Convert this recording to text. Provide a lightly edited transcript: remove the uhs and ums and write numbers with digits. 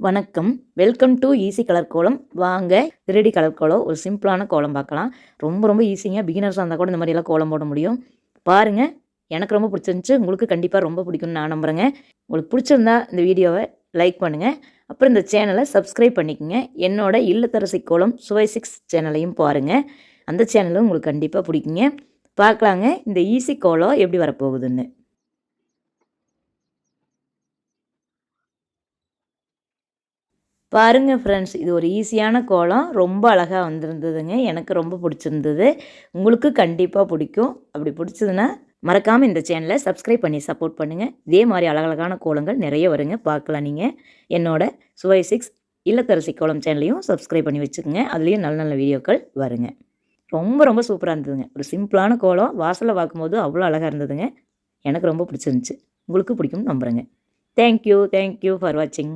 வணக்கம். Welcome to easy colour கோலம். வாங்க 3D கலர் கோலம் ஒரு சிம்பிளான கோலம் பார்க்கலாம். ரொம்ப ஈஸிங்க. பிகினர்ஸாக இருந்தால் கூட இந்த மாதிரியெல்லாம் கோலம் போட முடியும். பாருங்கள், எனக்கு ரொம்ப பிடிச்சிருந்துச்சு. உங்களுக்கு கண்டிப்பாக ரொம்ப பிடிக்கும்னு நான் நம்புகிறேங்க. உங்களுக்கு பிடிச்சிருந்தா இந்த வீடியோவை லைக் பண்ணுங்கள். அப்புறம் இந்த சேனலை சப்ஸ்கிரைப் பண்ணிக்கோங்க. என்னோட இல்லத்தரசி கோலம் சுவை 6 சேனலையும் பாருங்கள். அந்த சேனலும் உங்களுக்கு கண்டிப்பாக பிடிக்குங்க. பார்க்கலாங்க இந்த ஈஸி கோலம் எப்படி வரப்போகுதுன்னு. பாருங்கள் ஃப்ரெண்ட்ஸ், இது ஒரு ஈஸியான கோலம். ரொம்ப அழகாக வந்திருந்ததுங்க. எனக்கு ரொம்ப பிடிச்சிருந்தது. உங்களுக்கு கண்டிப்பாக பிடிக்கும். அப்படி பிடிச்சதுன்னா மறக்காமல் இந்த சேனலை சப்ஸ்கிரைப் பண்ணி சப்போர்ட் பண்ணுங்கள். இதே மாதிரி அழகழகான கோலங்கள் நிறைய வருங்க, பார்க்கலாம். நீங்கள் என்னோட சுவை 6 இல்லத்தரசி கோலம் சேனலையும் சப்ஸ்கிரைப் பண்ணி வச்சுக்கோங்க. அதுலேயும் நல்ல நல்ல வீடியோக்கள் வருங்க. ரொம்ப சூப்பராக இருந்ததுங்க. ஒரு சிம்பிளான கோலம் வாசலில் பார்க்கும்போது அவ்வளோ அழகாக இருந்ததுங்க. எனக்கு ரொம்ப பிடிச்சிருந்துச்சு. உங்களுக்கு பிடிக்கும்னு நம்புகிறேங்க. தேங்க்யூ ஃபார் வாட்சிங்.